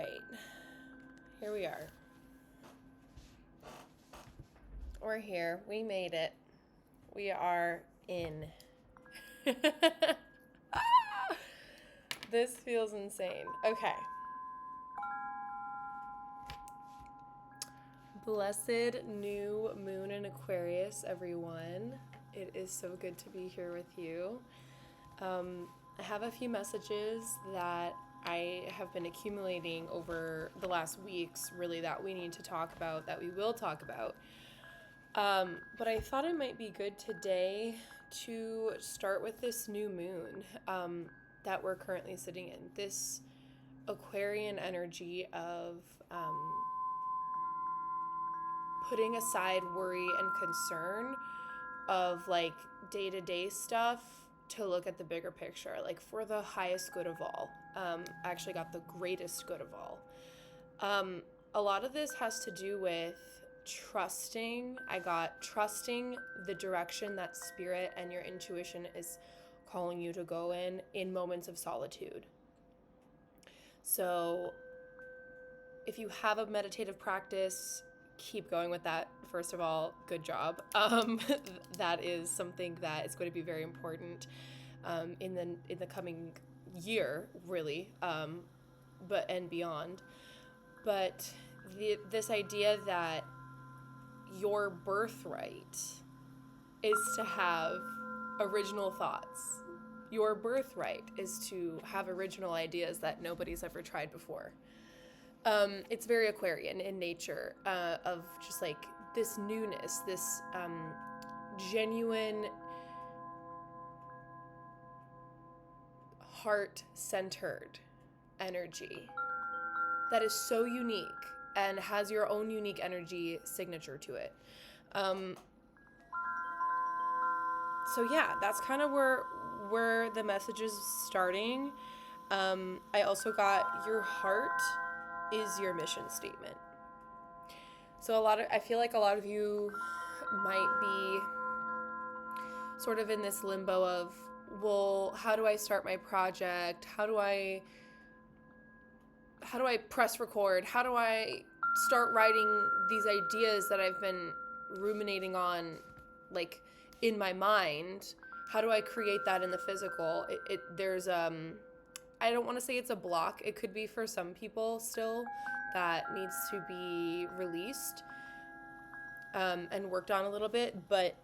right. Here we are. We're here. We made it. We are in. This feels insane. Okay. Blessed new moon in Aquarius, everyone. It is so good to be here with you. I have a few messages that I have been accumulating over the last weeks, really, that we need to talk about, that we will talk about. But I thought it might be good today to start with this new moon that we're currently sitting in. This Aquarian energy of putting aside worry and concern of like day-to-day stuff to look at the bigger picture, like for the highest good of all. I actually got the greatest good of all. A lot of this has to do with trusting. I got trusting the direction that spirit and your intuition is calling you to go in moments of solitude. So if you have a meditative practice, keep going with that. First of all, good job. That is something that is going to be very important in the coming year, really, but and beyond. But this idea that your birthright is to have original thoughts. Your birthright is to have original ideas that nobody's ever tried before. It's very Aquarian in nature, of just like this newness, this genuine, heart-centered energy that is so unique and has your own unique energy signature to it. So yeah, that's kind of where the message is starting. I also got your heart is your mission statement. So I feel like a lot of you might be sort of in this limbo of, well, how do I start my project? How do I press record? How do I start writing these ideas that I've been ruminating on, like, in my mind? How do I create that in the physical? There's I don't want to say it's a block. It could be for some people still that needs to be released and worked on a little bit, but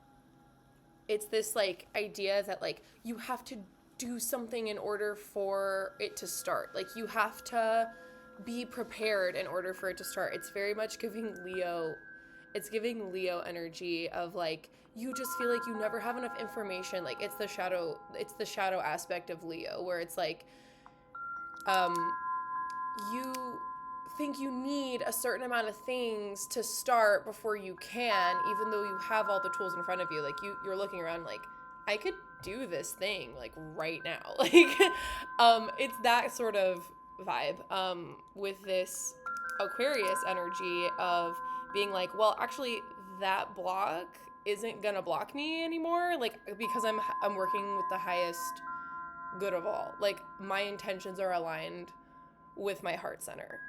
it's this like idea that like you have to do something in order for it to start. Like you have to be prepared in order for it to start. It's very much giving Leo energy of like you just feel like you never have enough information. Like it's the shadow aspect of Leo, where it's like you think you need a certain amount of things to start before you can, even though you have all the tools in front of you. Like you're looking around like, I could do this thing like right now. Like it's that sort of vibe with this Aquarius energy of being like, well, actually that block isn't gonna block me anymore, like because I'm working with the highest good of all. Like my intentions are aligned with my heart center.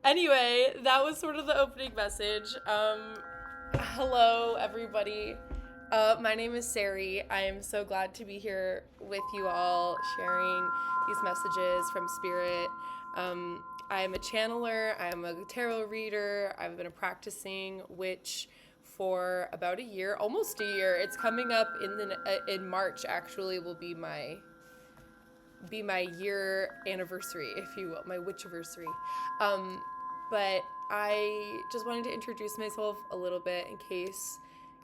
Anyway, that was sort of the opening message. Hello, everybody. My name is Sari. I am so glad to be here with you all, sharing these messages from Spirit. I am a channeler. I am a tarot reader. I've been a practicing witch for about a year, almost a year. It's coming up in March. Actually, will be my year anniversary, if you will, my witchiversary. But I just wanted to introduce myself a little bit in case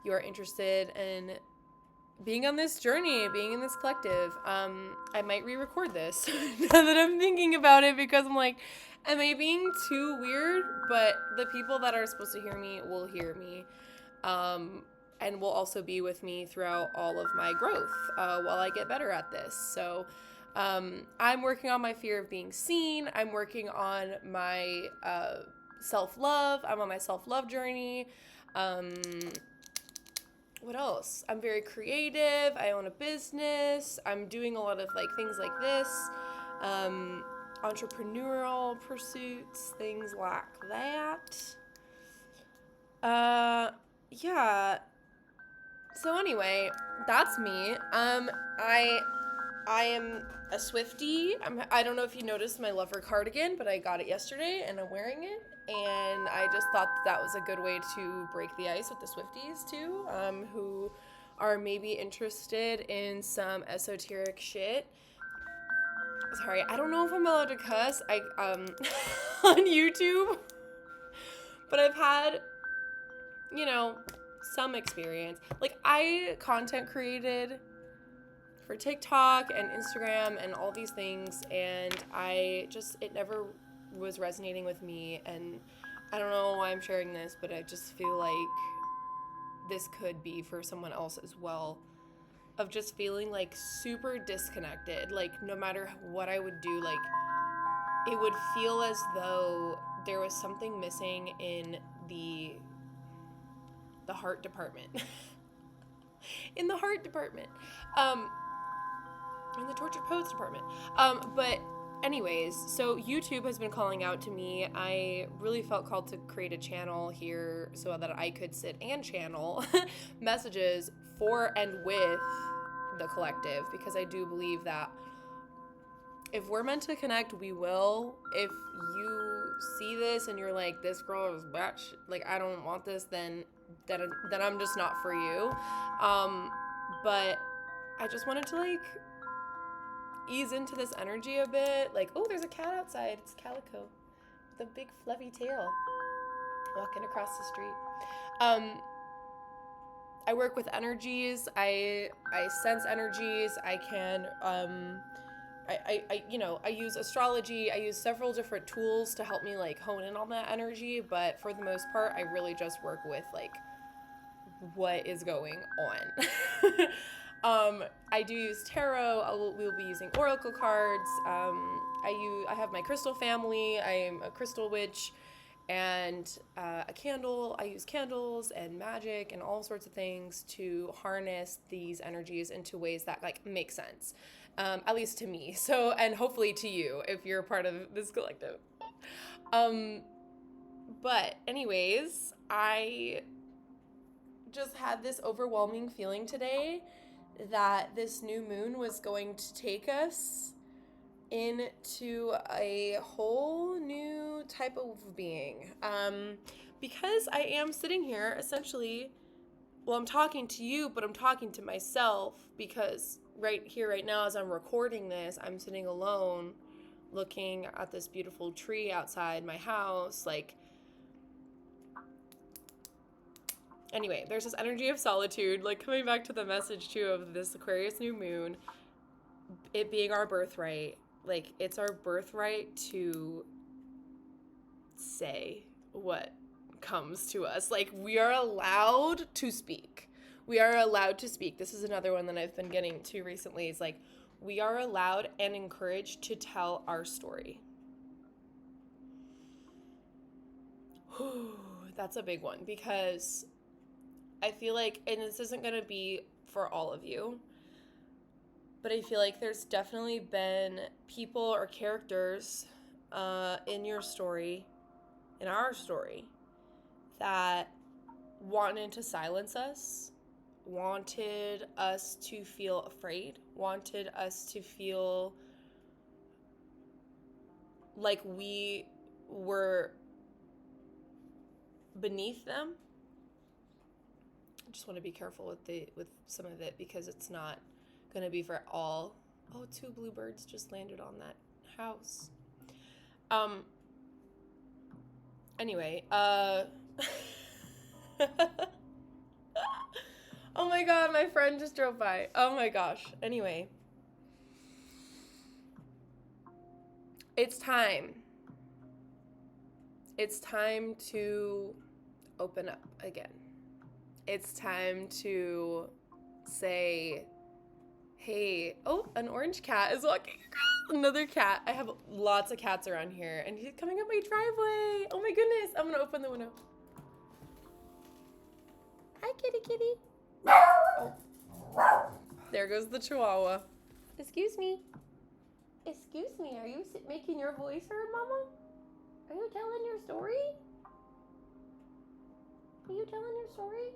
you are interested in being on this journey, being in this collective. I might re-record this now that I'm thinking about it, because I'm like, am I being too weird? But the people that are supposed to hear me will hear me. And will also be with me throughout all of my growth while I get better at this. So I'm working on my fear of being seen. I'm working on my self-love. I'm on my self-love journey. what else? I'm very creative. I own a business. I'm doing a lot of like things like this. Entrepreneurial pursuits, things like that. Yeah. So anyway, that's me. I am a Swiftie. I don't know if you noticed my lover cardigan, but I got it yesterday and I'm wearing it. And I just thought that was a good way to break the ice with the Swifties too, who are maybe interested in some esoteric shit. Sorry, I don't know if I'm allowed to cuss. On YouTube, but I've had, you know, some experience. Like I content created for TikTok and Instagram and all these things, and it never was resonating with me, and I don't know why I'm sharing this, but I just feel like this could be for someone else as well, of just feeling like super disconnected. Like no matter what I would do, like it would feel as though there was something missing in the heart department. In the heart department. In the Tortured Poets department. But anyways, so YouTube has been calling out to me. I really felt called to create a channel here so that I could sit and channel messages for and with the collective, because I do believe that if we're meant to connect, we will. If you see this and you're like, this girl is batch, like I don't want this, then I'm just not for you. But I just wanted to like ease into this energy a bit. Like, oh, there's a cat outside. It's Calico with a big fluffy tail walking across the street. I work with energies. I sense energies. I can I use astrology. I use several different tools to help me like hone in on that energy, but for the most part, I really just work with like what is going on. I do use tarot. We'll be using oracle cards. I have my crystal family. I am a crystal witch, and a candle. I use candles and magic and all sorts of things to harness these energies into ways that like make sense, at least to me. So, and hopefully to you if you're a part of this collective. But anyways, I just had this overwhelming feeling today that this new moon was going to take us into a whole new type of being. Because I am sitting here essentially, well, I'm talking to you, but I'm talking to myself, because right here, right now, as I'm recording this, I'm sitting alone looking at this beautiful tree outside my house, like, anyway, there's this energy of solitude, like coming back to the message too of this Aquarius new moon, it being our birthright. Like, it's our birthright to say what comes to us. Like, we are allowed to speak. We are allowed to speak. This is another one that I've been getting to recently. Is like, we are allowed and encouraged to tell our story. That's a big one, because I feel like, and this isn't going to be for all of you, but I feel like there's definitely been people or characters in your story, in our story, that wanted to silence us, wanted us to feel afraid, wanted us to feel like we were beneath them. I just want to be careful with some of it, because it's not going to be for all. Oh, 2 bluebirds just landed on that house. Anyway, oh my god, my friend just drove by. Oh my gosh. Anyway, it's time. It's time to open up again. It's time to say, hey, oh, an orange cat is walking across. Another cat. I have lots of cats around here, and he's coming up my driveway. Oh my goodness. I'm going to open the window. Hi, kitty kitty. There goes the chihuahua. Excuse me. Excuse me, are you making your voice heard, Mama? Are you telling your story? Are you telling your story?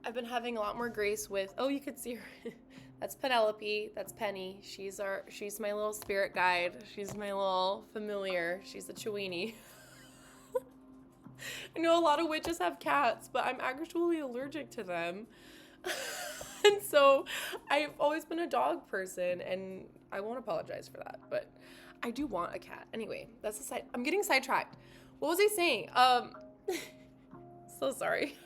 I've been having a lot more grace with, oh, you could see her. That's Penelope. That's Penny. She's my little spirit guide. She's my little familiar. She's a Chewini. I know a lot of witches have cats, but I'm actually allergic to them. And so I've always been a dog person, and I won't apologize for that, but I do want a cat. Anyway, that's a side. I'm getting sidetracked. What was I saying? So sorry.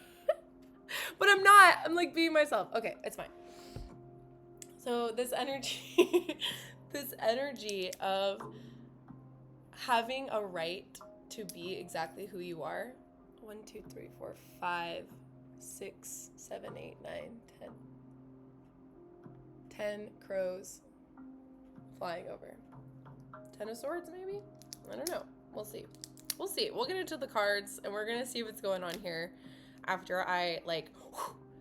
But I'm not. I'm like being myself. Okay, it's fine. So this energy, this energy of having a right to be exactly who you are. 1, 2, 3, 4, 5, 6, 7, 8, 9, 10. 10 crows flying over. 10 of swords, maybe? I don't know. We'll see. We'll see. We'll get into the cards, and we're going to see what's going on here after I, like,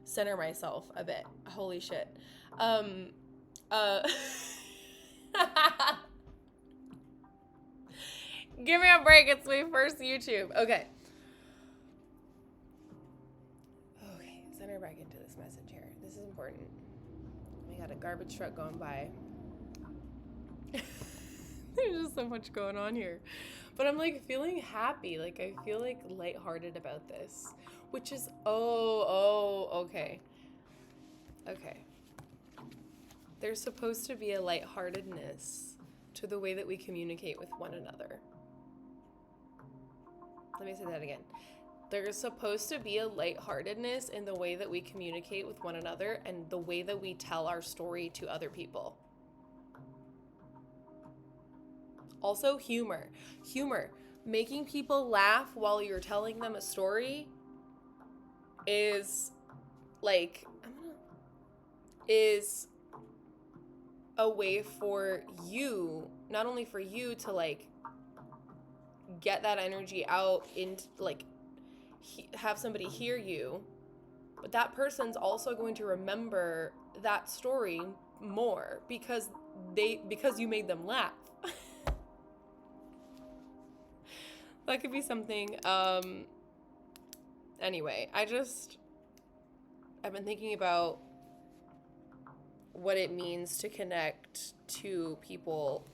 center myself a bit. Holy shit. Give me a break. It's my first YouTube. Okay. Okay. Center back into this message here. This is important. We got a garbage truck going by. There's just so much going on here. But I'm like feeling happy. Like I feel like lighthearted about this. Which is, okay. Okay. There's supposed to be a lightheartedness to the way that we communicate with one another. Let me say that again. There's supposed to be a lightheartedness in the way that we communicate with one another and the way that we tell our story to other people. Also, humor. Humor. Making people laugh while you're telling them a story is a way for you, not only for you to like get that energy out and like have somebody hear you, but that person's also going to remember that story more because you made them laugh. That could be something. Anyway, I've been thinking about what it means to connect to people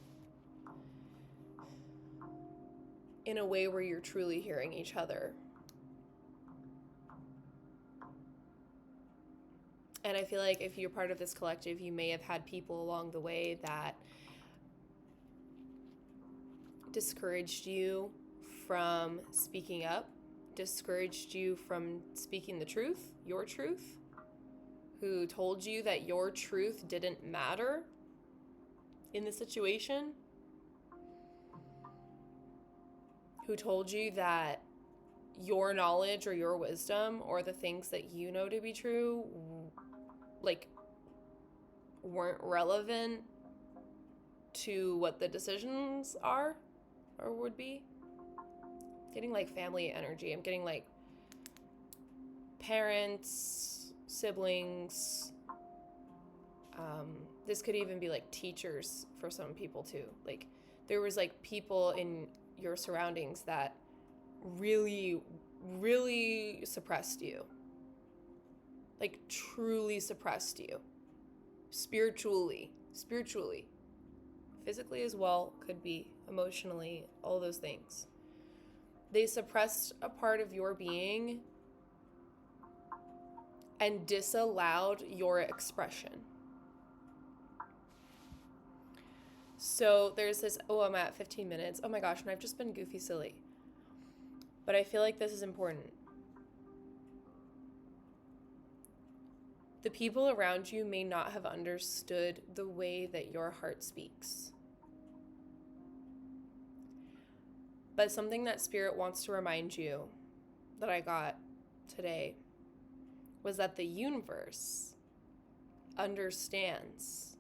in a way where you're truly hearing each other. And I feel like if you're part of this collective, you may have had people along the way that discouraged you from speaking up, discouraged you from speaking the truth, your truth, who told you that your truth didn't matter in the situation, who told you that your knowledge or your wisdom or the things that you know to be true, like, weren't relevant to what the decisions are or would be. Getting like family energy. I'm getting like parents, siblings. This could even be like teachers for some people too. Like there was like people in your surroundings that really, really suppressed you. Like truly suppressed you. Spiritually. Physically as well, could be emotionally, all those things. They suppressed a part of your being and disallowed your expression. So there's this, I'm at 15 minutes. Oh my gosh, and I've just been goofy silly. But I feel like this is important. The people around you may not have understood the way that your heart speaks. But something that Spirit wants to remind you that I got today was that the universe understands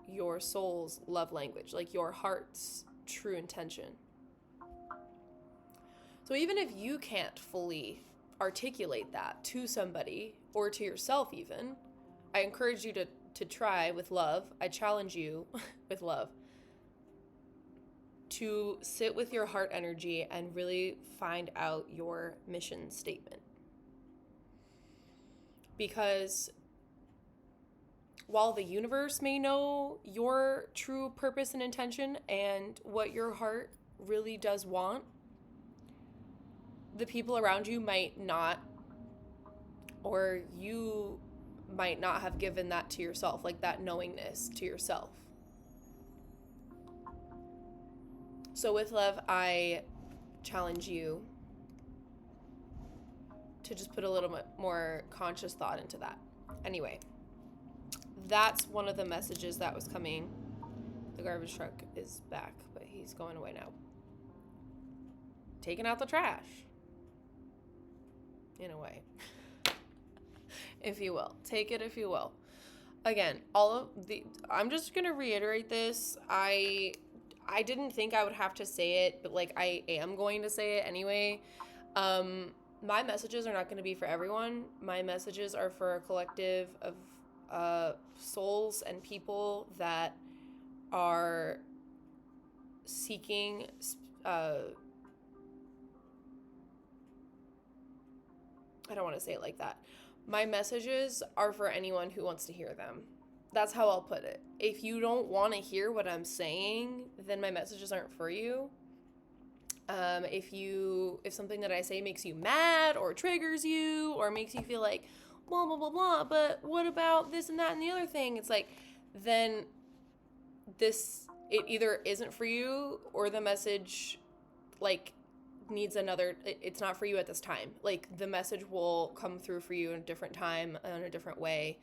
your soul's love language, like your heart's true intention. So even if you can't fully articulate that to somebody or to yourself even, I encourage you to try with love, I challenge you with love to sit with your heart energy and really find out your mission statement. Because while the universe may know your true purpose and intention and what your heart really does want, the people around you might not, or you might not have given that to yourself, like that knowingness to yourself. So with love, I challenge you to just put a little bit more conscious thought into that. Anyway, that's one of the messages that was coming. The garbage truck is back, but he's going away now. Taking out the trash. In a way. If you will. Take it if you will. Again, I'm just going to reiterate this. I didn't think I would have to say it, but like I am going to say it anyway. My messages are not going to be for everyone. My messages are for a collective of souls and people that are seeking I don't want to say it like that. My messages are for anyone who wants to hear them. That's how I'll put it. If you don't want to hear what I'm saying, then my messages aren't for you. If something that I say makes you mad or triggers you or makes you feel like blah, blah, blah, blah, but what about this and that and the other thing? It's like, then it either isn't for you or the message, like, needs it's not for you at this time. Like, the message will come through for you in a different time, in a different way.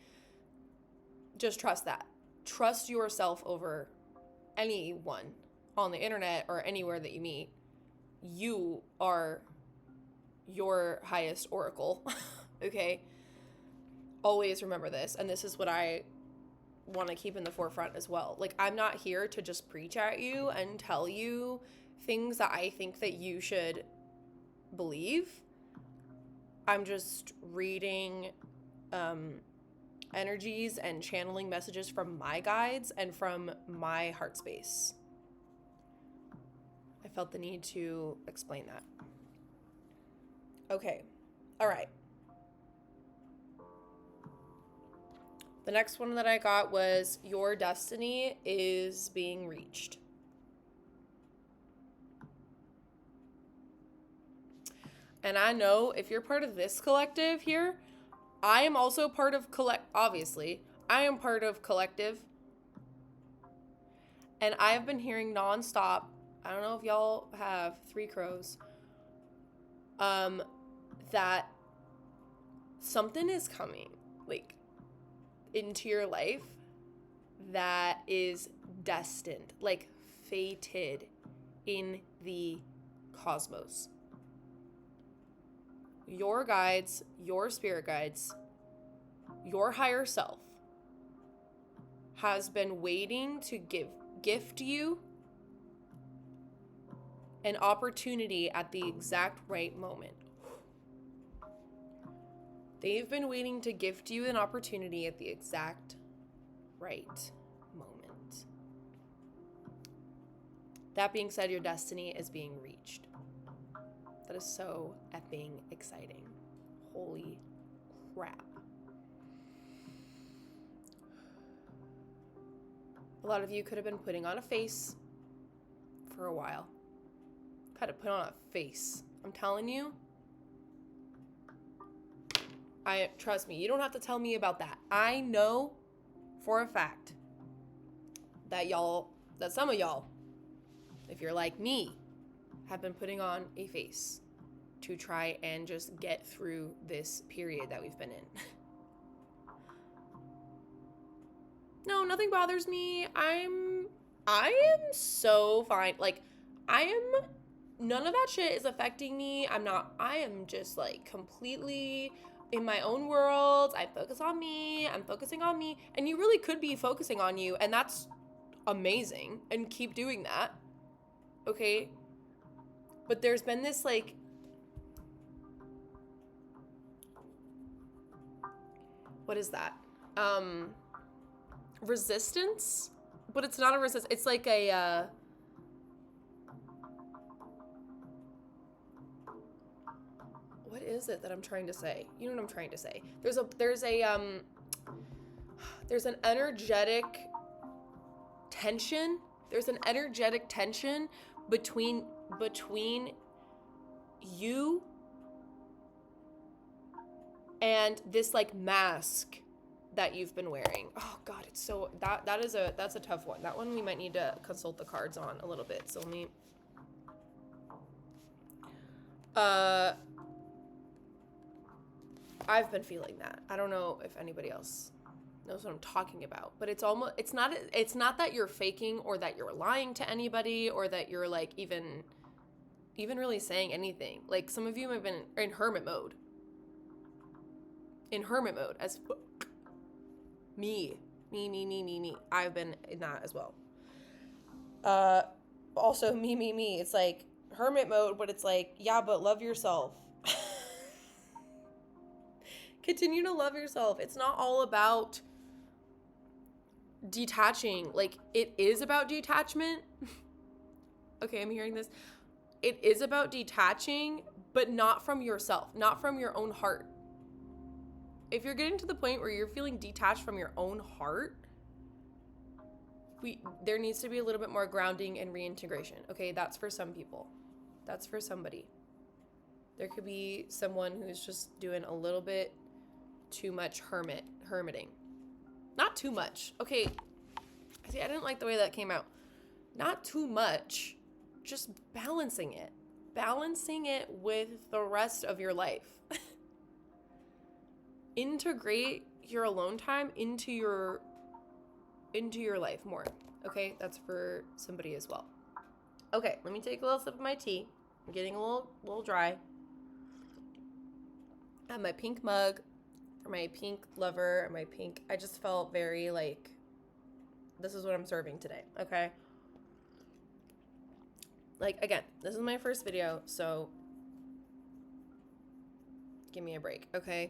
Just trust that. Trust yourself over anyone on the internet or anywhere that you meet. You are your highest oracle, okay? Always remember this, and this is what I want to keep in the forefront as well. Like, I'm not here to just preach at you and tell you things that I think that you should believe. I'm just reading energies and channeling messages from my guides and from my heart space. I felt the need to explain that. Okay. All right. The next one that I got was your destiny is being reached. And I know if you're part of this collective here, I am also part of obviously, I am part of collective. And I have been hearing nonstop, I don't know if y'all have 3 crows, that something is coming, like, into your life that is destined, like fated in the cosmos. Your guides, your spirit guides, your higher self has been waiting to gift you an opportunity at the exact right moment. They've been waiting to gift you an opportunity at the exact right moment. That being said, your destiny is being reached. That is so effing exciting. Holy crap. A lot of you could have been putting on a face for a while. I've had to put on a face. I'm telling you. Trust me, you don't have to tell me about that. I know for a fact that some of y'all, if you're like me, have been putting on a face to try and just get through this period that we've been in. No, nothing bothers me. I am so fine. Like, none of that shit is affecting me. I am just like completely in my own world. I focus on me. I'm focusing on me. And you really could be focusing on you. And that's amazing. And keep doing that. Okay? But there's been this like, what is that? resistance, but it's not a resistance. It's like a, what is it that I'm trying to say? You know what I'm trying to say. There's an energetic tension. There's an energetic tension between you and this like mask that you've been wearing. Oh God, it's so that's a tough one. That one we might need to consult the cards on a little bit. So let me I've been feeling that. I don't know if anybody else knows what I'm talking about, but it's not that you're faking or that you're lying to anybody or that you're like even really saying anything. Like some of you have been in hermit mode. As fuck. Me. I've been in that as well. Also me. It's like hermit mode, but it's like, yeah, but love yourself. Continue to love yourself. It's not all about detaching. Like, it is about detachment. Okay, I'm hearing this. It is about detaching, but not from yourself, not from your own heart. If you're getting to the point where you're feeling detached from your own heart, there needs to be a little bit more grounding and reintegration. Okay, that's for some people. That's for somebody. There could be someone who's just doing a little bit too much hermiting. Not too much. Okay, see, I didn't like the way that came out. Not too much. Just balancing it. Balancing it with the rest of your life. Integrate your alone time into your life more. Okay, that's for somebody as well. Okay, let me take a little sip of my tea. I'm getting a little dry. I have my pink mug for my pink lover and my pink. I just felt very like, this is what I'm serving today. Okay. Like, again, this is my first video, so give me a break. Okay.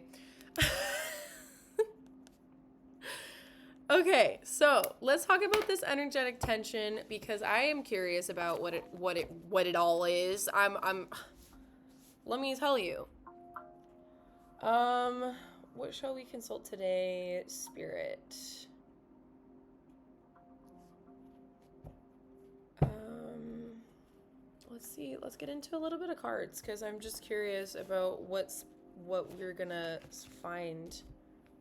Okay, so let's talk about this energetic tension because I am curious about what it all is. Let me tell you. What shall we consult today, Spirit? Let's see. Let's get into a little bit of cards because I'm just curious about what we're gonna find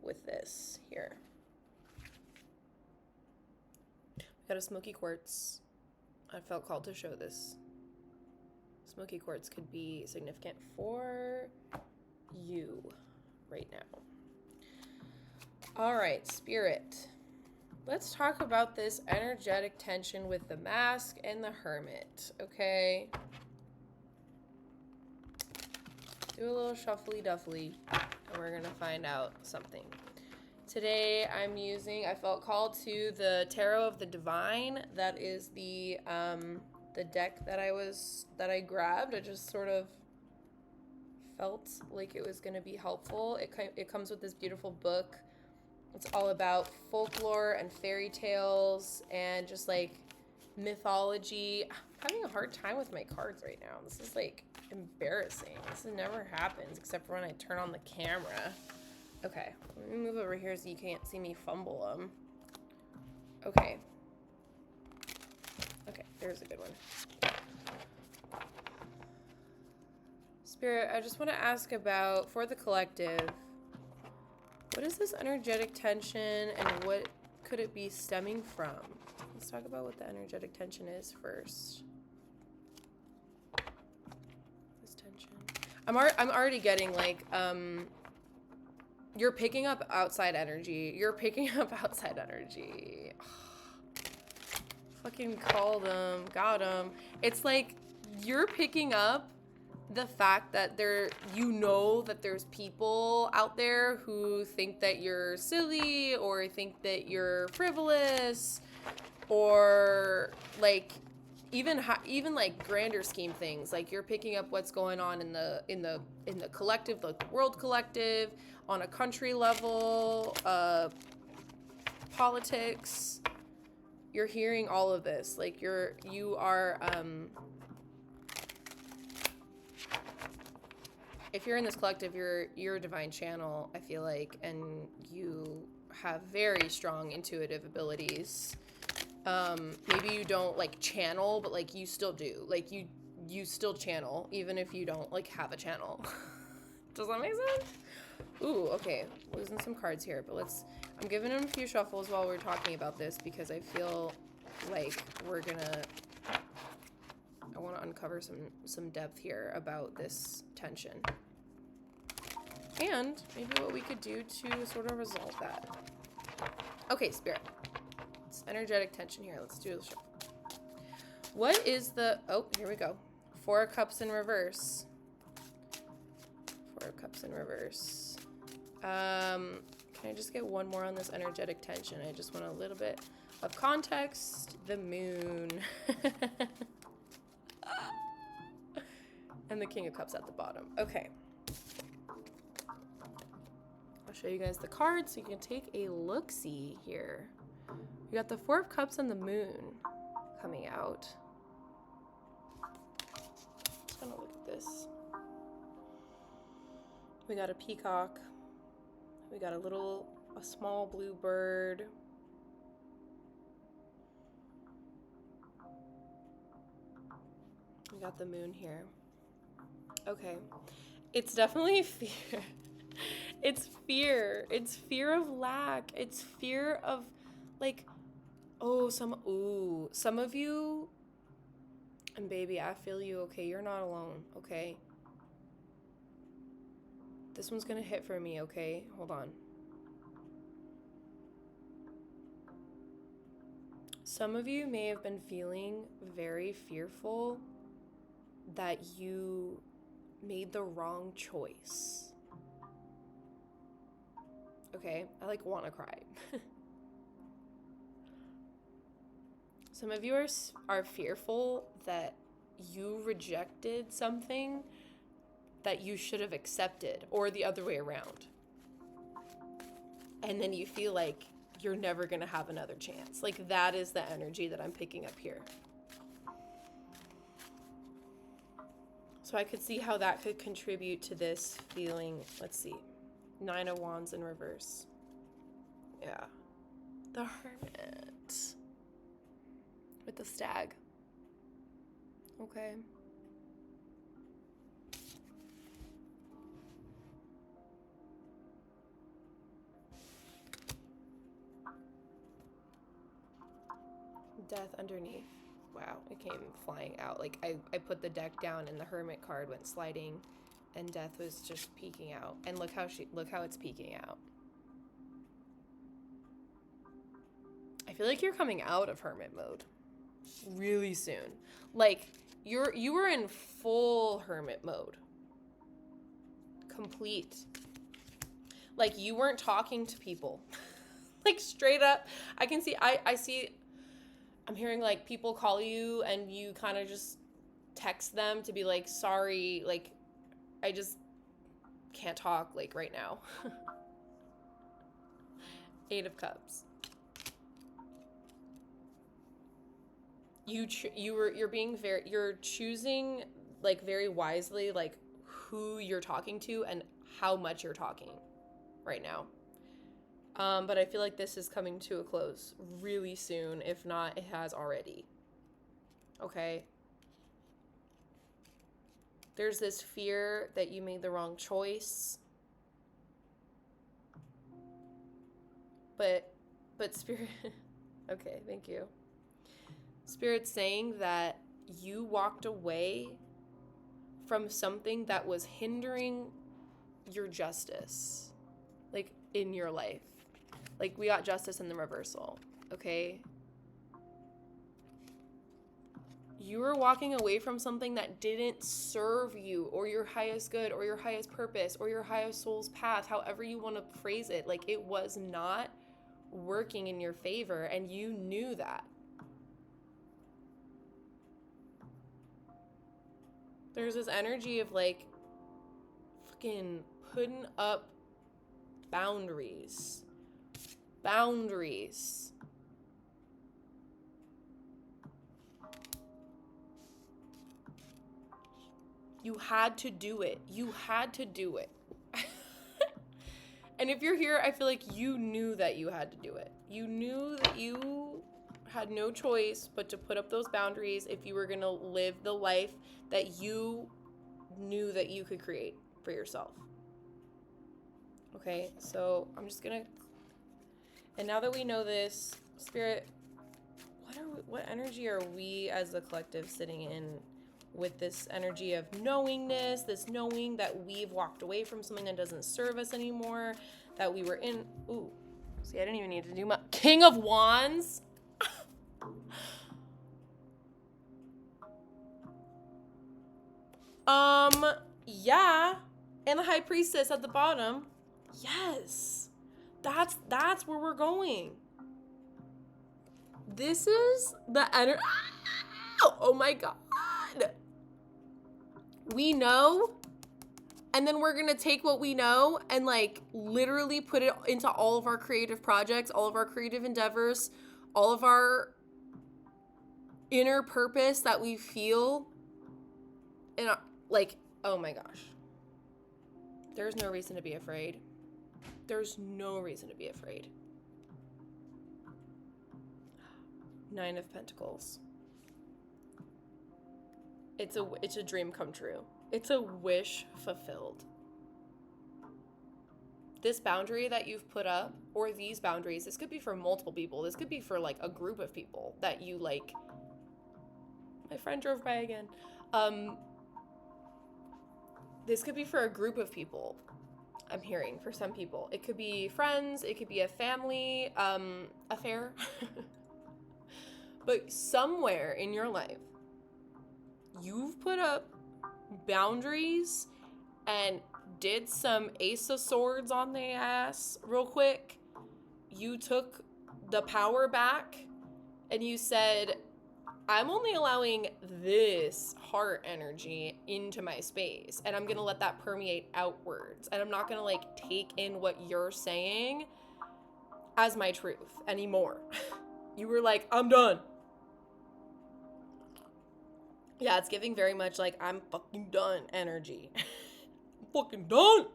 with this here. Got a smoky quartz. I felt called to show this. Smoky quartz could be significant for you right now. All right, Spirit. Let's talk about this energetic tension with the Mask and the Hermit, okay? Do a little shuffly duffly, and we're gonna find out something. Today I felt called to the Tarot of the Divine. That is the deck that I grabbed. I just sort of felt like it was going to be helpful. It comes with this beautiful book. It's all about folklore and fairy tales and just like mythology. I'm having a hard time with my cards right now. This is like embarrassing. This never happens except for when I turn on the camera. Okay, let me move over here so you can't see me fumble them. Okay. Okay, there's a good one. Spirit, I just want to ask about, for the collective, what is this energetic tension and what could it be stemming from? Let's talk about what the energetic tension is first. This tension. I'm already getting like, you're picking up outside energy. Fucking called them, got them. It's like you're picking up the fact that that there's people out there who think that you're silly or think that you're frivolous or like even like grander scheme things. Like you're picking up what's going on in the collective, like the world collective, on a country level, politics. You're hearing all of this. Like you are if you're in this collective, you're a divine channel, I feel like, and you have very strong intuitive abilities. Maybe you don't like channel, but like you still do. Like you still channel even if you don't like have a channel. Does that make sense? Ooh, okay. Losing some cards here, but I'm giving him a few shuffles while we're talking about this because I feel like I want to uncover some depth here about this tension. And maybe what we could do to sort of resolve that. Okay, Spirit. It's energetic tension here. Let's do the shuffle. What is the... Oh, here we go. 4 of Cups in reverse. 4 of Cups in reverse. Can I just get one more on this energetic tension? I just want a little bit of context. The Moon. And the King of Cups at the bottom. Okay. I'll show you guys the cards so you can take a look-see here. We got the 4 of Cups and the Moon coming out. Just gonna look at this. We got a peacock. We got a small blue bird. We got the Moon here. Okay. It's definitely fear. It's fear. It's fear of lack. It's fear of, like, some of you, and baby, I feel you, okay? You're not alone, okay? This one's gonna hit for me, okay? Hold on. Some of you may have been feeling very fearful that you made the wrong choice. Okay? I like want to cry. Some of you are fearful that you rejected something that you should have accepted, or the other way around. And then you feel like you're never going to have another chance. Like, that is the energy that I'm picking up here. So I could see how that could contribute to this feeling. Let's see. 9 of Wands in reverse. Yeah. The Hermit. With the stag. Okay. Death underneath. Wow, it came flying out. Like, I put the deck down and the Hermit card went sliding and Death was just peeking out. And look how it's peeking out. I feel like you're coming out of Hermit mode really soon. Like, you were in full Hermit mode. Complete. Like, you weren't talking to people. Like, straight up. I can see, I'm hearing, like, people call you and you kind of just text them to be like, sorry, like, I just can't talk, like, right now. 8 of Cups. You're choosing, like, very wisely, like, who you're talking to and how much you're talking right now. But I feel like this is coming to a close really soon. If not, it has already. Okay? There's this fear that you made the wrong choice. But Spirit... Okay, thank you. Spirit's saying that you walked away from something that was hindering your justice, like, in your life. Like, we got justice in the reversal, okay? You were walking away from something that didn't serve you or your highest good or your highest purpose or your highest soul's path, however you want to phrase it. Like, it was not working in your favor, and you knew that. There's this energy of, like, fucking putting up boundaries boundaries. You had to do it. You had to do it. And if you're here, I feel like you knew that you had to do it. You knew that you had no choice but to put up those boundaries if you were going to live the life that you knew that you could create for yourself. Okay, so I'm just going to, and now that we know this, Spirit, what energy are we as a collective sitting in with this energy of knowingness, this knowing that we've walked away from something that doesn't serve us anymore, that we were in, ooh, see, I didn't even need to do my, King of Wands. Yeah, and the High Priestess at the bottom. Yes, that's where we're going. This is the energy. Oh my God. We know, and then we're going to take what we know and like literally put it into all of our creative projects, all of our creative endeavors, all of our inner purpose that we feel. And like, oh my gosh. There's no reason to be afraid. There's no reason to be afraid. 9 of Pentacles. It's a dream come true. It's a wish fulfilled. This boundary that you've put up, or these boundaries, this could be for multiple people. This could be for like a group of people that you like. My friend drove by again. This could be for a group of people. I'm hearing for some people. It could be friends. It could be a family affair. But somewhere in your life, you've put up boundaries and did some Ace of Swords on the ass real quick. You took the power back and you said, I'm only allowing this heart energy into my space, and I'm going to let that permeate outwards. And I'm not going to like take in what you're saying as my truth anymore. You were like, I'm done. Yeah, it's giving very much like I'm fucking done energy. I'm fucking done.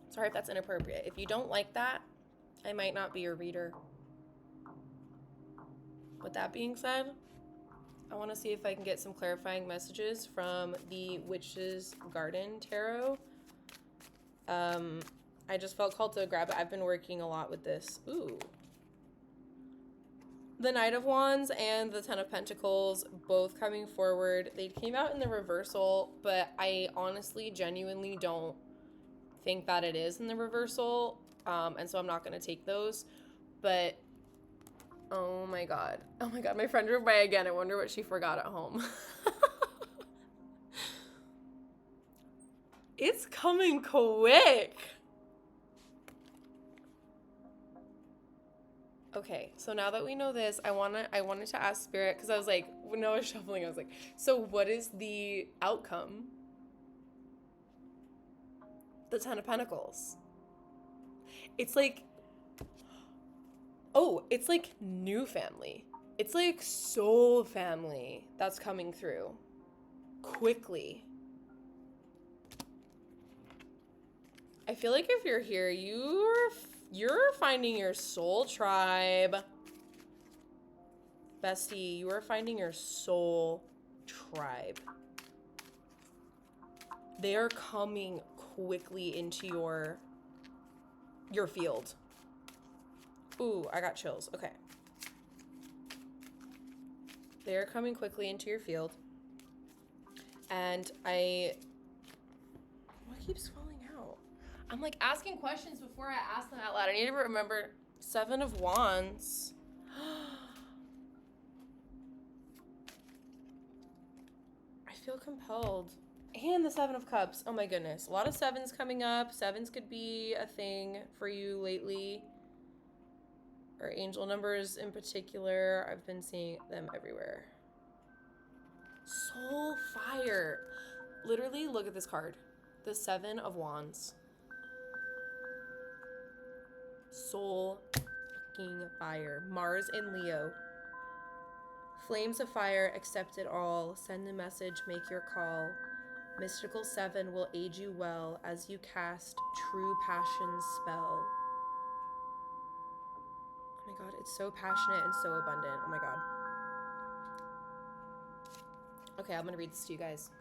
Sorry if that's inappropriate. If you don't like that, I might not be your reader. With that being said, I want to see if I can get some clarifying messages from the Witch's Garden Tarot. I just felt called to grab it. I've been working a lot with this. Ooh. The Knight of Wands and the Ten of Pentacles both coming forward. They came out in the reversal, but I honestly, genuinely don't think that it is in the reversal. And so I'm not going to take those. But, oh my God. Oh my God, my friend drove by again. I wonder what she forgot at home. It's coming quick. Okay, so now that we know this, I wanted to ask Spirit, because I was like, when I was shuffling, I was like, so what is the outcome? The Ten of Pentacles. It's like, oh, it's like new family. It's like soul family that's coming through quickly. I feel like if you're here, you're finding your soul tribe. Bestie, you are finding your soul tribe. They are coming quickly into your field. Ooh, I got chills. Okay. They are coming quickly into your field. And what keeps falling out? I'm like asking questions before I ask them out loud. I need to remember 7 of Wands. I feel compelled. And the 7 of Cups. Oh my goodness. A lot of 7s coming up. 7s could be a thing for you lately. Or angel numbers in particular. I've been seeing them everywhere. Soul Fire. Literally, look at this card. The 7 of Wands. Soul fucking fire. Mars and Leo. Flames of fire, accept it all. Send a message, make your call. Mystical 7 will aid you well as you cast true passion's spell. Oh my god, it's so passionate and so abundant. Oh my god. Okay, I'm gonna read this to you guys.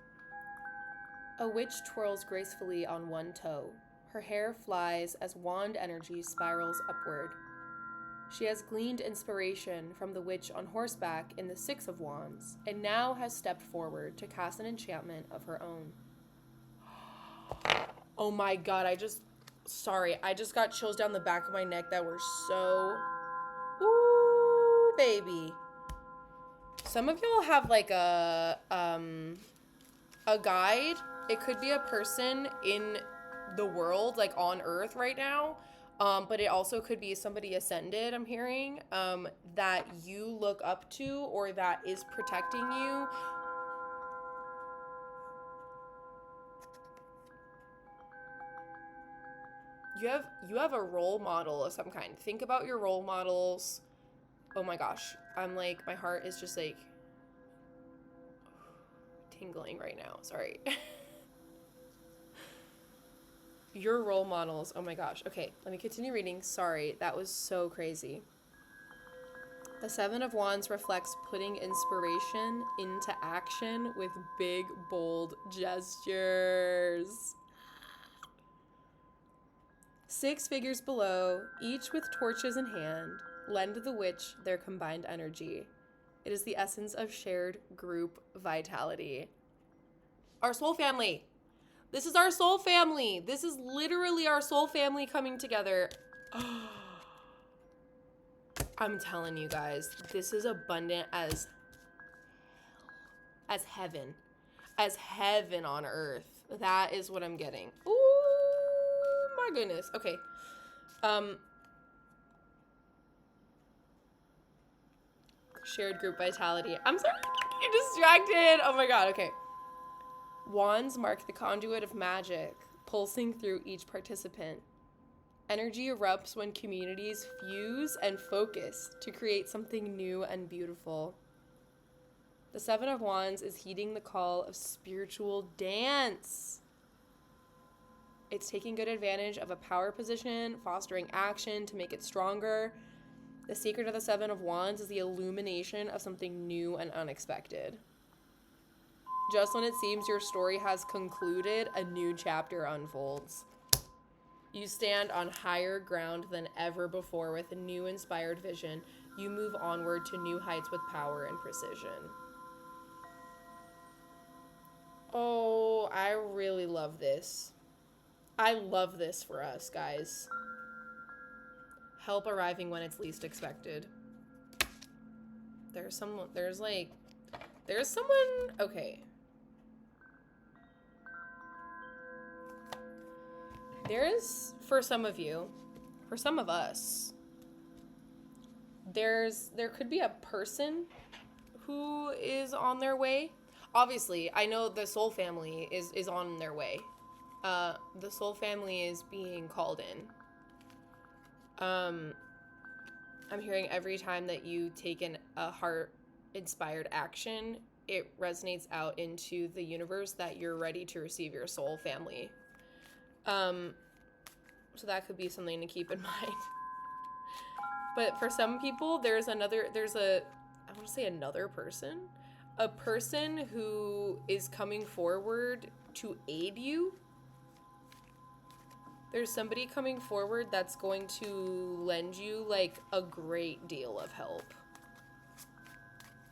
A witch twirls gracefully on one toe. Her hair flies as wand energy spirals upward. She has gleaned inspiration from the witch on horseback in the Six of Wands, and now has stepped forward to cast an enchantment of her own. Oh my god, I just got chills down the back of my neck that were so... Ooh, baby. Some of y'all have like a guide. It could be a person in the world, like on Earth right now. But it also could be somebody ascended, I'm hearing, that you look up to or that is protecting you. You have a role model of some kind. Think about your role models. Oh my gosh. I'm like, my heart is just like tingling right now. Sorry. Your role models. Oh my gosh. Okay, let me continue reading. Sorry, that was so crazy. The Seven of Wands reflects putting inspiration into action with big, bold gestures. 6 figures below, each with torches in hand, lend the witch their combined energy. It is the essence of shared group vitality. Our soul family. This is our soul family. This is literally our soul family coming together. I'm telling you guys, this is abundant as heaven. As heaven on earth. That is what I'm getting. Ooh, my goodness. Okay. Shared group vitality. I'm sorry, I'm distracted. Oh my god, okay. Wands mark the conduit of magic, pulsing through each participant. Energy erupts when communities fuse and focus to create something new and beautiful. The Seven of Wands is heeding the call of spiritual dance. It's taking good advantage of a power position, fostering action to make it stronger. The secret of the Seven of Wands is the illumination of something new and unexpected. Just when it seems your story has concluded, a new chapter unfolds. You stand on higher ground than ever before with a new inspired vision. You move onward to new heights with power and precision. Oh, I really love this. I love this for us, guys. Help arriving when it's least expected. There's someone, okay. There's, for some of you, for some of us, there could be a person who is on their way. Obviously, I know the soul family is on their way. The soul family is being called in. I'm hearing every time that you take a heart-inspired action, it resonates out into the universe that you're ready to receive your soul family. So that could be something to keep in mind. But for some people, there's another person. A person who is coming forward to aid you. There's somebody coming forward that's going to lend you, like, a great deal of help.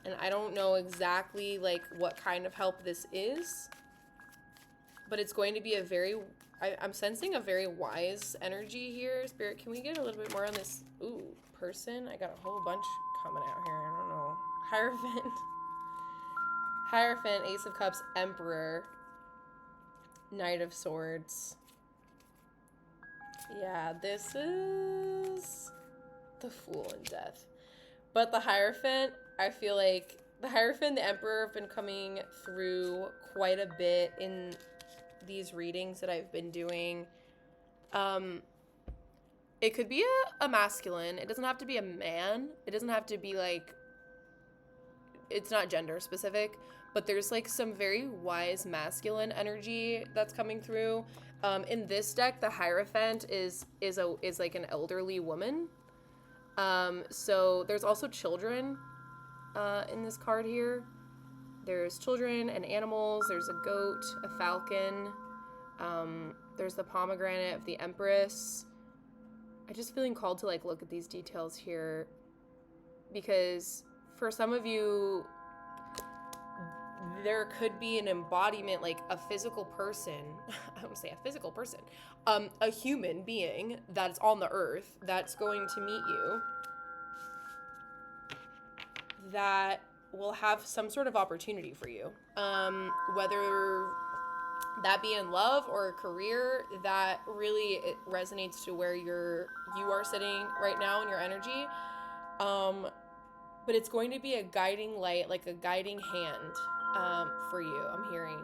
And I don't know exactly, like, what kind of help this is. But it's going to be I'm sensing a very wise energy here. Spirit, can we get a little bit more on this? Ooh, person? I got a whole bunch coming out here. I don't know. Hierophant. Hierophant, Ace of Cups, Emperor. Knight of Swords. Yeah, this is the Fool and Death. But the Hierophant, I feel like the Hierophant and the Emperor have been coming through quite a bit in these readings that I've been doing. It could be a masculine. It doesn't have to be a man. It doesn't have to be like, it's not gender specific, but there's like some very wise masculine energy that's coming through. In this deck, the Hierophant is like an elderly woman. So there's also children in this card here. There's children and animals. There's a goat, a falcon. There's the pomegranate of the Empress. I'm just feeling called to like look at these details here because for some of you, there could be an embodiment, like a physical person. I don't say a physical person, a human being that's on the earth that's going to meet you that will have some sort of opportunity for you. Whether that be in love or a career, that really it resonates to where you are sitting right now in your energy. But it's going to be a guiding light, like a guiding hand for you. I'm hearing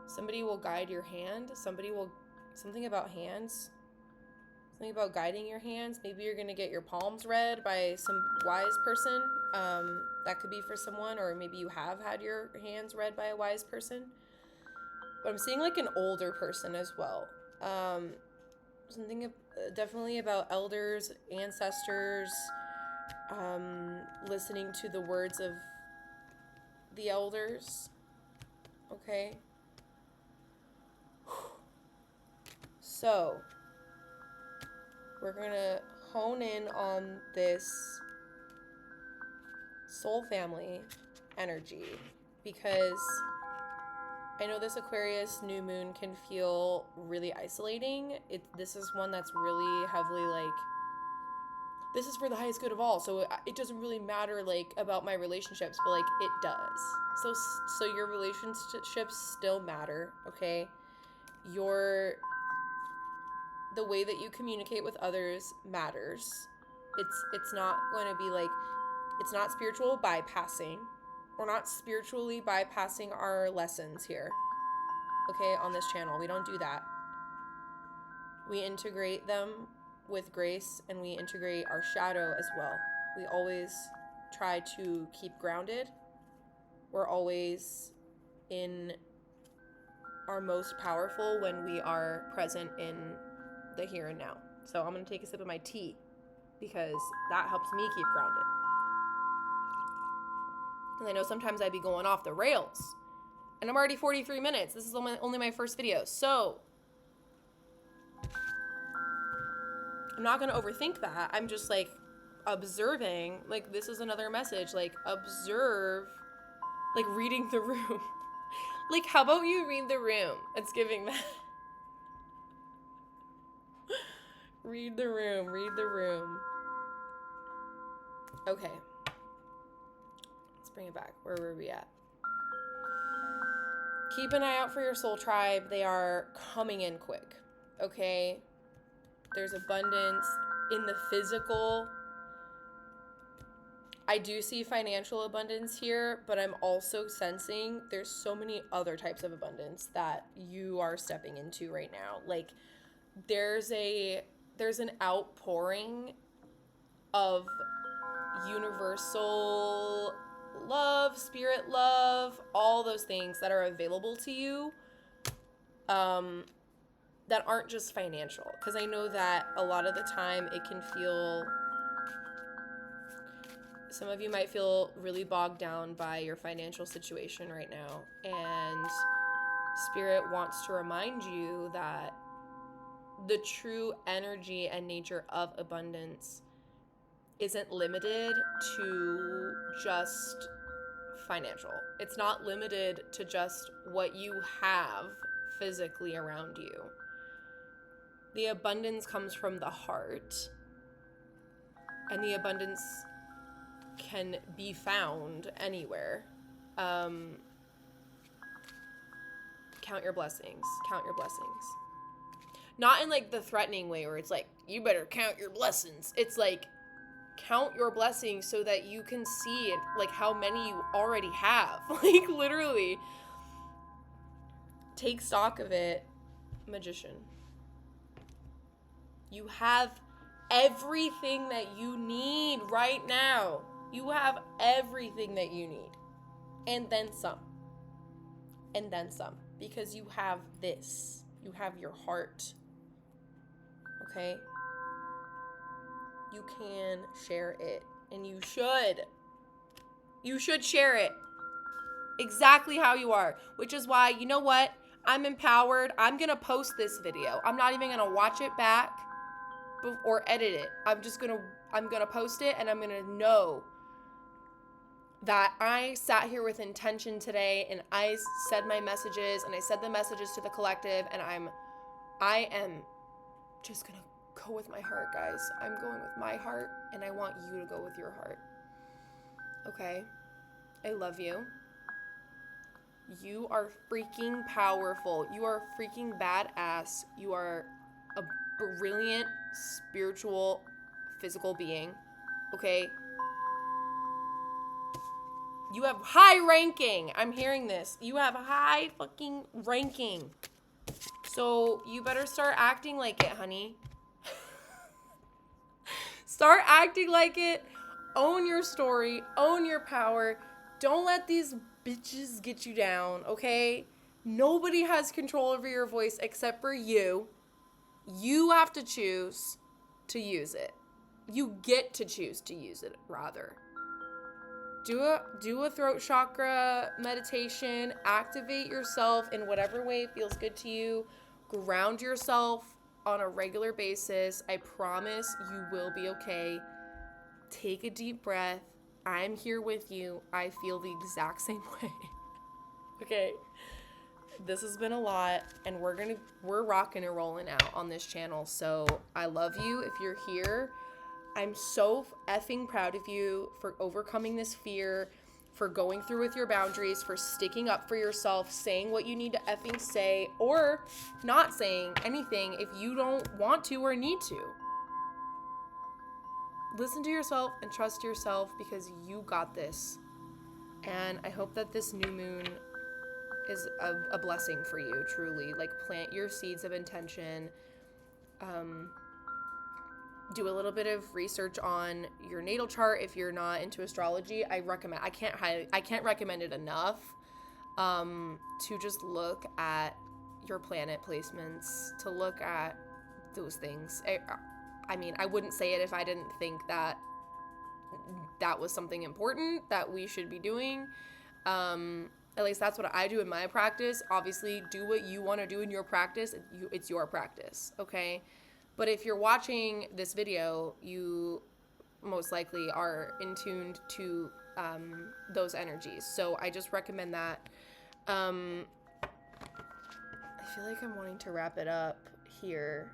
somebody will guide your hand. Something about hands. Something about guiding your hands. Maybe you're going to get your palms read by some wise person. That could be for someone, or maybe you have had your hands read by a wise person. But I'm seeing like an older person as well. Something definitely about elders, ancestors, listening to the words of the elders. Okay. So, we're going to hone in on this soul family energy because I know this Aquarius new moon can feel really isolating. This is one that's really heavily like, this is for the highest good of all. So it doesn't really matter like about my relationships, but like it does. So your relationships still matter, okay? The way that you communicate with others matters. It's not going to be like, it's not spiritual bypassing. We're not spiritually bypassing our lessons here, okay, on this channel. We don't do that. We integrate them with grace, and we integrate our shadow as well. We always try to keep grounded. We're always in our most powerful when we are present in the here and now. So I'm going to take a sip of my tea because that helps me keep grounded. And I know sometimes I'd be going off the rails. And I'm already 43 minutes. This is only my first video. So I'm not going to overthink that. I'm just like observing. Like this is another message. Like observe. Like reading the room. Like how about you read the room? It's giving that. Read the room. Read the room. Okay. Bring it back. Where were we at? Keep an eye out for your soul tribe. They are coming in quick. Okay? There's abundance in the physical. I do see financial abundance here, but I'm also sensing there's so many other types of abundance that you are stepping into right now. Like there's an outpouring of universal love, spirit love, all those things that are available to you that aren't just financial. Because I know that a lot of the time it can feel, some of you might feel really bogged down by your financial situation right now. And Spirit wants to remind you that the true energy and nature of abundance isn't limited to just financial. It's not limited to just what you have physically around you. The abundance comes from the heart, and the abundance can be found anywhere. Count your blessings. Count your blessings. Not in like the threatening way where it's like, you better count your blessings. It's like, count your blessings so that you can see it, like how many you already have. Like literally take stock of it. Magician. You have everything that you need right now. You have everything that you need. And then some. And then some. Because you have this. You have your heart. Okay? You can share it. And you should. You should share it. Exactly how you are. Which is why, you know what? I'm empowered. I'm going to post this video. I'm not even going to watch it back or edit it. I'm going to post it, and I'm going to know that I sat here with intention today, and I said my messages, and I said the messages to the collective, and I am just going to go with my heart, guys. I'm going with my heart, and I want you to go with your heart. Okay? I love you. You are freaking powerful. You are freaking badass. You are a brilliant spiritual, physical being. Okay? You have high ranking. I'm hearing this. You have high fucking ranking. So you better start acting like it, honey. Start acting like it. Own your story. Own your power. Don't let these bitches get you down, okay? Nobody has control over your voice except for you. You have to choose to use it. You get to choose to use it, rather. Do a throat chakra meditation. Activate yourself in whatever way feels good to you. Ground yourself on a regular basis. I promise you will be okay. Take a deep breath. I'm here with you. I feel the exact same way. Okay. This has been a lot, and we're rocking and rolling out on this channel. So I love you if you're here. I'm so effing proud of you for overcoming this fear, for going through with your boundaries, for sticking up for yourself, saying what you need to effing say, or not saying anything if you don't want to or need to. Listen to yourself and trust yourself, because you got this. And I hope that this new moon is a blessing for you, truly. Like, plant your seeds of intention. Do a little bit of research on your natal chart if you're not into astrology. I can't recommend it enough. To just look at your planet placements, to look at those things. I mean, I wouldn't say it if I didn't think that was something important that we should be doing. At least that's what I do in my practice. Obviously, do what you want to do in your practice. It's your practice, okay? But if you're watching this video, you most likely are in tune to those energies. So I just recommend that. I feel like I'm wanting to wrap it up here.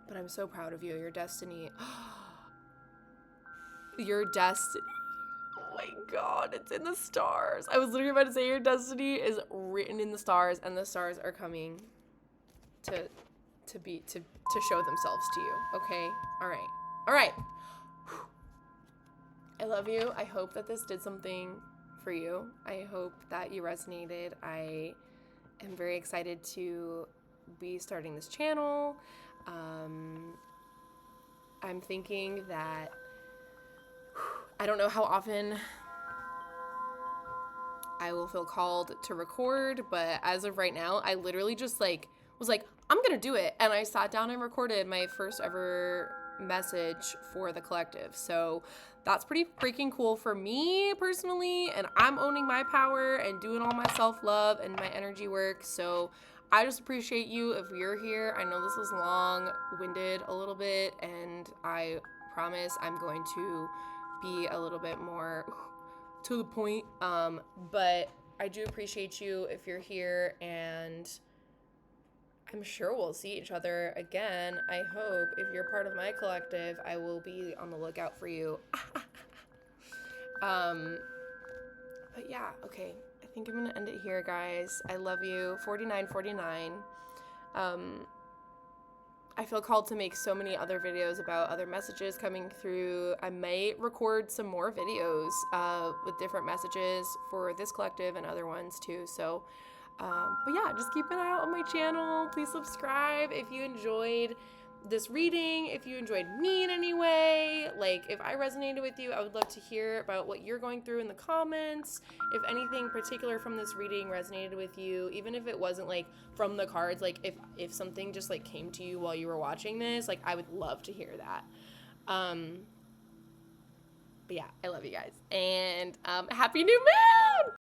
But I'm so proud of you. Your destiny. Your destiny. Oh my God, it's in the stars. I was literally about to say your destiny is written in the stars, and the stars are coming to show themselves to you. Okay? All right. I love you. I hope that this did something for you. I hope that you resonated. I am very excited to be starting this channel. I'm thinking that I don't know how often I will feel called to record, but as of right now, I literally just was like, I'm gonna do it. And I sat down and recorded my first ever message for the collective. So that's pretty freaking cool for me personally. And I'm owning my power and doing all my self-love and my energy work. So I just appreciate you if you're here. I know this was long-winded a little bit, and I promise I'm going to be a little bit more to the point. But I do appreciate you if you're here, and I'm sure we'll see each other again. I hope. If you're part of my collective, I will be on the lookout for you. But yeah, okay. I think I'm gonna end it here, guys. I love you. 4949. I feel called to make so many other videos about other messages coming through. I might record some more videos with different messages for this collective and other ones too. So But yeah, just keep an eye out on my channel. Please subscribe if you enjoyed this reading, if you enjoyed me in any way. Like, if I resonated with you, I would love to hear about what you're going through in the comments. If anything particular from this reading resonated with you, even if it wasn't like from the cards, like if something just like came to you while you were watching this, like I would love to hear that. But yeah, I love you guys, and happy new moon!